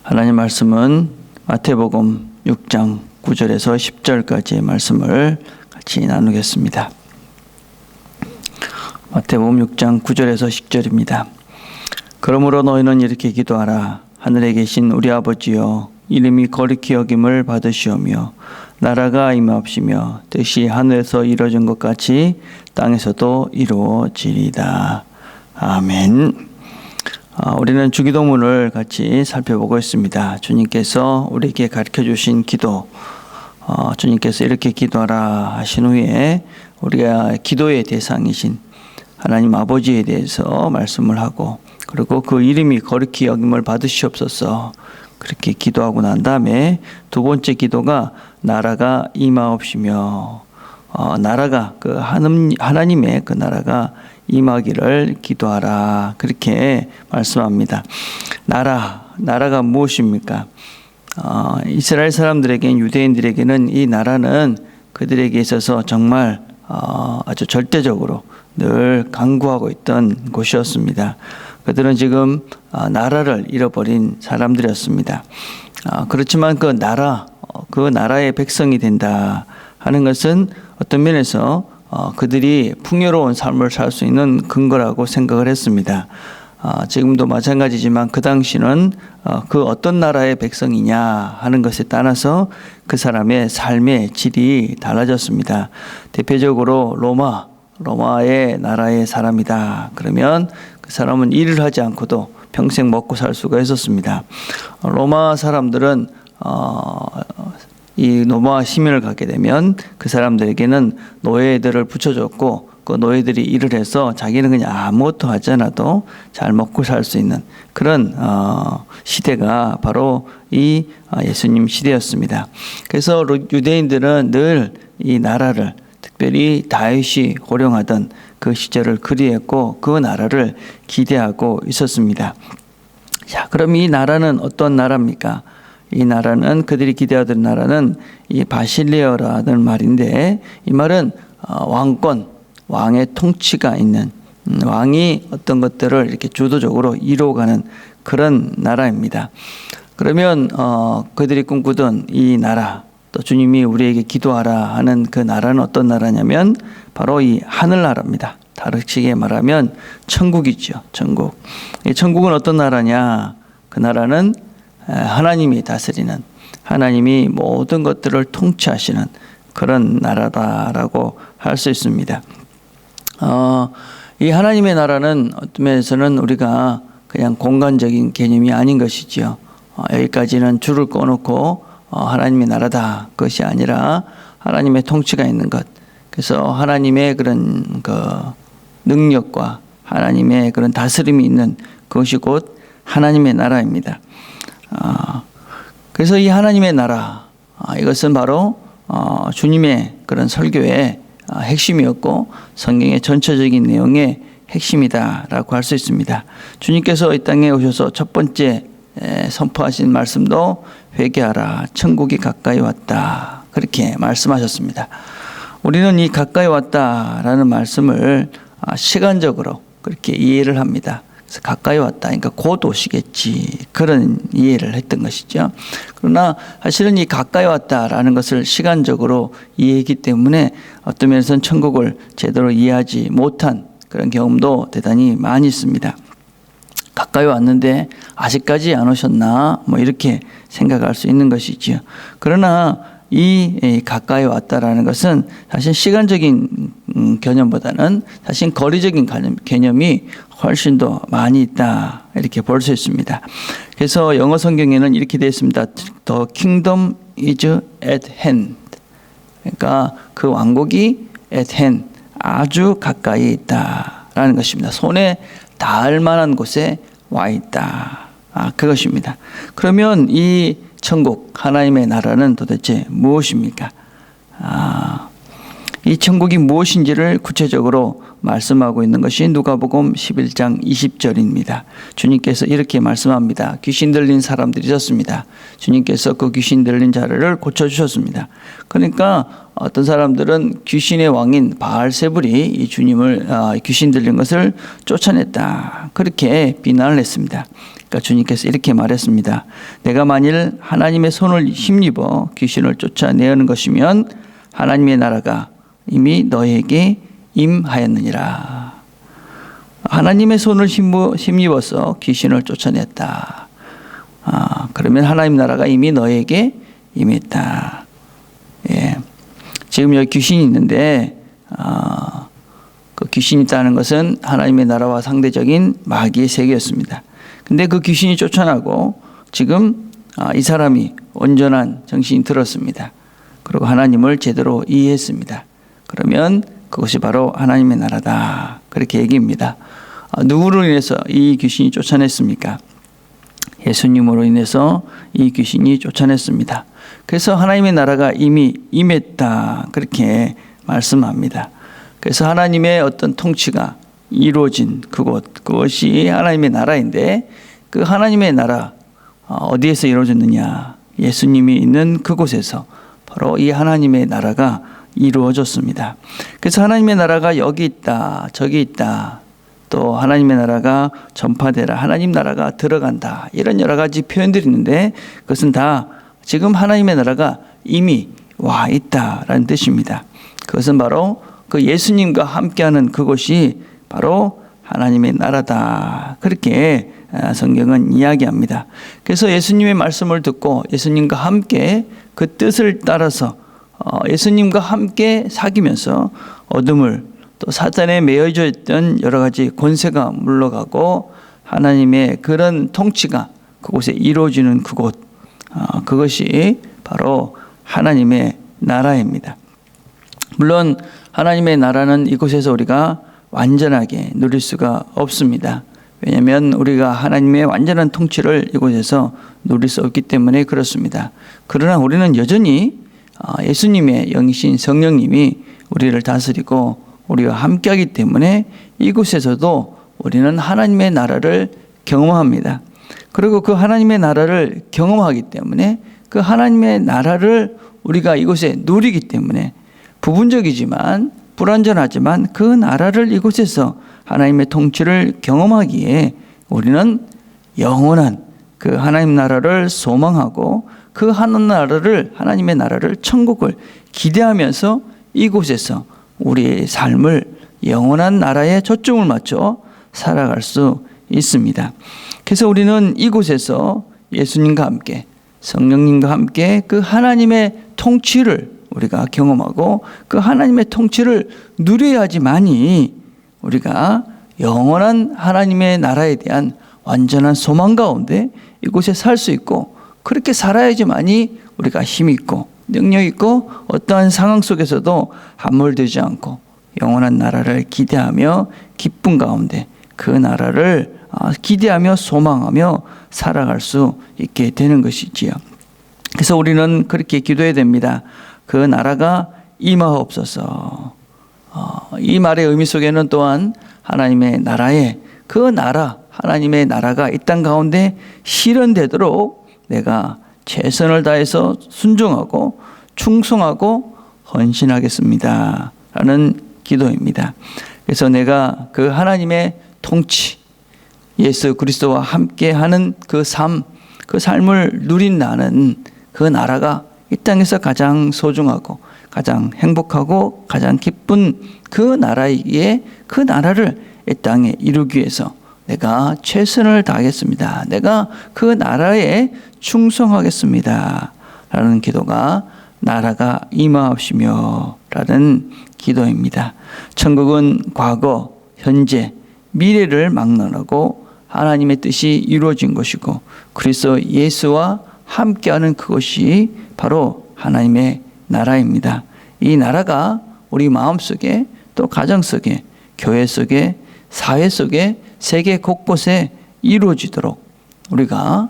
하나님 말씀은 마태복음 6장 9절에서 10절까지의 말씀을 같이 나누겠습니다. 마태복음 6장 9절에서 10절입니다. 그러므로 너희는 이렇게 기도하라. 하늘에 계신 우리 아버지여, 이름이 거룩히 여김을 받으시오며 나라가 임하옵시며 뜻이 하늘에서 이루어진 것 같이 땅에서도 이루어지리다. 아멘. 우리는 주기도문을 같이 살펴보고 있습니다. 주님께서 우리에게 가르쳐 주신 기도, 주님께서 이렇게 기도하라 하신 후에 우리가 기도의 대상이신 하나님 아버지에 대해서 말씀을 하고, 그리고 그 이름이 거룩히 여김을 받으시옵소서 그렇게 기도하고 난 다음에 두 번째 기도가 나라가 임하옵시며, 나라가 그 하나님의 그 나라가 임하기를 기도하라 그렇게 말씀합니다. 나라가 무엇입니까? 이스라엘 사람들에게는, 유대인들에게는 이 나라는 그들에게 있어서 정말 아주 절대적으로 늘 강구하고 있던 곳이었습니다. 그들은 지금 나라를 잃어버린 사람들이었습니다. 그렇지만 그 나라의 백성이 된다 하는 것은 어떤 면에서 그들이 풍요로운 삶을 살 수 있는 근거라고 생각을 했습니다. 지금도 마찬가지지만 그 당시는 그 어떤 나라의 백성이냐 하는 것에 따라서 그 사람의 삶의 질이 달라졌습니다. 대표적으로 로마의 나라의 사람이다 그러면 그 사람은 일을 하지 않고도 평생 먹고 살 수가 있었습니다. 로마 사람들은 이 로마 시민을 갖게 되면 그 사람들에게는 노예들을 붙여줬고, 그 노예들이 일을 해서 자기는 그냥 아무것도 하지 않아도 잘 먹고 살 수 있는 그런 시대가 바로 이 예수님 시대였습니다. 그래서 유대인들은 늘 이 나라를, 특별히 다윗이 호령하던 그 시절을 그리했고 그 나라를 기대하고 있었습니다. 자, 그럼 이 나라는 어떤 나라입니까? 이 나라는, 그들이 기대하던 나라는 이 바실레어라는 말인데, 이 말은 왕의 통치가 있는, 왕이 어떤 것들을 이렇게 주도적으로 이루어가는 그런 나라입니다. 그러면 그들이 꿈꾸던 이 나라, 또 주님이 우리에게 기도하라 하는 그 나라는 어떤 나라냐면 바로 이 하늘나라입니다. 다르게 말하면 천국이죠. 천국. 이 천국은 어떤 나라냐? 그 나라는 하나님이 다스리는, 하나님이 모든 것들을 통치하시는 그런 나라다라고 할 수 있습니다. 이 하나님의 나라는 어떤 면에서는 우리가 그냥 공간적인 개념이 아닌 것이지요. 여기까지는 줄을 꺼놓고 하나님의 나라다, 그것이 아니라 하나님의 통치가 있는 것. 그래서 하나님의 그런 그 능력과 하나님의 그런 다스림이 있는 그것이 곧 하나님의 나라입니다. 그래서 이 하나님의 나라, 이것은 바로 주님의 그런 설교의 핵심이었고 성경의 전체적인 내용의 핵심이다라고 할 수 있습니다. 주님께서 이 땅에 오셔서 첫 번째 선포하신 말씀도 회개하라, 천국이 가까이 왔다 그렇게 말씀하셨습니다. 우리는 이 가까이 왔다라는 말씀을 시간적으로 그렇게 이해를 합니다. 그래서 가까이 왔다, 그러니까 곧 오시겠지, 그런 이해를 했던 것이죠. 그러나 사실은 이 가까이 왔다라는 것을 시간적으로 이해했기 때문에 어떤 면에서는 천국을 제대로 이해하지 못한 그런 경험도 대단히 많이 있습니다. 가까이 왔는데 아직까지 안 오셨나, 뭐 이렇게 생각할 수 있는 것이지요. 그러나 이 가까이 왔다라는 것은 사실 시간적인 개념보다는 사실 거리적인 개념이 훨씬 더 많이 있다 이렇게 볼 수 있습니다. 그래서 영어 성경에는 이렇게 되어 있습니다. The kingdom is at hand. 그러니까 그 왕국이 at hand, 아주 가까이 있다라는 것입니다. 손에 닿을 만한 곳에 와 있다. 그것입니다. 그러면 이 천국, 하나님의 나라는 도대체 무엇입니까? 이 천국이 무엇인지를 구체적으로 말씀하고 있는 것이 누가복음 11장 20절입니다. 주님께서 이렇게 말씀합니다. 귀신 들린 사람들이 있었습니다. 주님께서 그 귀신 들린 자를 고쳐주셨습니다. 그러니까 어떤 사람들은 귀신의 왕인 바알세불이 이 주님을 귀신 들린 것을 쫓아냈다, 그렇게 비난을 했습니다. 그러니까 주님께서 이렇게 말했습니다. 내가 만일 하나님의 손을 힘입어 귀신을 쫓아내는 것이면 하나님의 나라가 이미 너에게 임하였느니라. 하나님의 손을 힘입어서 귀신을 쫓아냈다. 그러면 하나님 나라가 이미 너에게 임했다. 예. 지금 여기 귀신이 있는데 그 귀신이 있다는 것은 하나님의 나라와 상대적인 마귀의 세계였습니다. 근데 그 귀신이 쫓아나고 지금 이 사람이 온전한 정신이 들었습니다. 그리고 하나님을 제대로 이해했습니다. 그러면 그것이 바로 하나님의 나라다, 그렇게 얘기합니다. 누구로 인해서 이 귀신이 쫓아냈습니까? 예수님으로 인해서 이 귀신이 쫓아냈습니다. 그래서 하나님의 나라가 이미 임했다, 그렇게 말씀합니다. 그래서 하나님의 어떤 통치가 이루어진 그것이 하나님의 나라인데, 그 하나님의 나라 어디에서 이루어졌느냐? 예수님이 있는 그곳에서 바로 이 하나님의 나라가 이루어졌습니다. 그래서 하나님의 나라가 여기 있다, 저기 있다, 또 하나님의 나라가 전파되라, 하나님 나라가 들어간다, 이런 여러 가지 표현들이 있는데 그것은 다 지금 하나님의 나라가 이미 와 있다라는 뜻입니다. 그것은 바로 그 예수님과 함께하는 그곳이 바로 하나님의 나라다, 그렇게 성경은 이야기합니다. 그래서 예수님의 말씀을 듣고 예수님과 함께 그 뜻을 따라서 예수님과 함께 사귀면서 어둠을, 또 사탄에 매여져 있던 여러 가지 권세가 물러가고 하나님의 그런 통치가 그곳에 이루어지는 그곳, 그것이 바로 하나님의 나라입니다. 물론 하나님의 나라는 이곳에서 우리가 완전하게 누릴 수가 없습니다. 왜냐하면 우리가 하나님의 완전한 통치를 이곳에서 누릴 수 없기 때문에 그렇습니다. 그러나 우리는 여전히 예수님의 영이신 성령님이 우리를 다스리고 우리와 함께하기 때문에 이곳에서도 우리는 하나님의 나라를 경험합니다. 그리고 그 하나님의 나라를 경험하기 때문에 그 하나님의 나라를 우리가 이곳에 누리기 때문에 부분적이지만 불완전하지만 그 나라를 이곳에서 하나님의 통치를 경험하기에 우리는 영원한 그 하나님 나라를 소망하고 그 하나님의 나라를, 천국을 기대하면서 이곳에서 우리의 삶을 영원한 나라에 초점을 맞춰 살아갈 수 있습니다. 그래서 우리는 이곳에서 예수님과 함께, 성령님과 함께 그 하나님의 통치를 우리가 경험하고 그 하나님의 통치를 누려야지만이 우리가 영원한 하나님의 나라에 대한 완전한 소망 가운데 이곳에 살 수 있고, 그렇게 살아야지만이 우리가 힘 있고 능력 있고 어떠한 상황 속에서도 함몰되지 않고 영원한 나라를 기대하며 기쁨 가운데 그 나라를 기대하며 소망하며 살아갈 수 있게 되는 것이지요. 그래서 우리는 그렇게 기도해야 됩니다. 그 나라가 임하옵소서. 이 말의 의미 속에는 또한 하나님의 나라에, 그 나라, 하나님의 나라가 이 땅 가운데 실현되도록 내가 최선을 다해서 순종하고 충성하고 헌신하겠습니다 라는 기도입니다. 그래서 내가 그 하나님의 통치, 예수 그리스도와 함께하는 그 삶을 누린 나는 그 나라가 이 땅에서 가장 소중하고 가장 행복하고 가장 기쁜 그 나라이기에 그 나라를 이 땅에 이루기 위해서 내가 최선을 다하겠습니다. 내가 그 나라에 충성하겠습니다 라는 기도가 나라가 임하옵시며 라는 기도입니다. 천국은 과거, 현재, 미래를 막론하고 하나님의 뜻이 이루어진 것이고 그리스도 예수와 함께하는 그것이 바로 하나님의 나라입니다. 이 나라가 우리 마음속에, 또 가정 속에, 교회 속에, 사회 속에, 세계 곳곳에 이루어지도록 우리가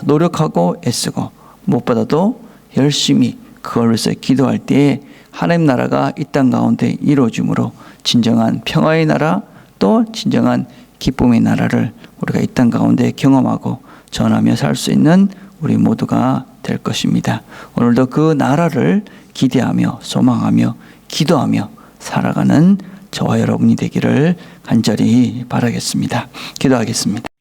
노력하고 애쓰고 무엇보다도 열심히 그걸 위해서 기도할 때에 하나님 나라가 이 땅 가운데 이루어짐으로 진정한 평화의 나라, 또 진정한 기쁨의 나라를 우리가 이 땅 가운데 경험하고 전하며 살 수 있는 우리 모두가 될 것입니다. 오늘도 그 나라를 기대하며 소망하며 기도하며 살아가는 저와 여러분이 되기를 간절히 바라겠습니다. 기도하겠습니다.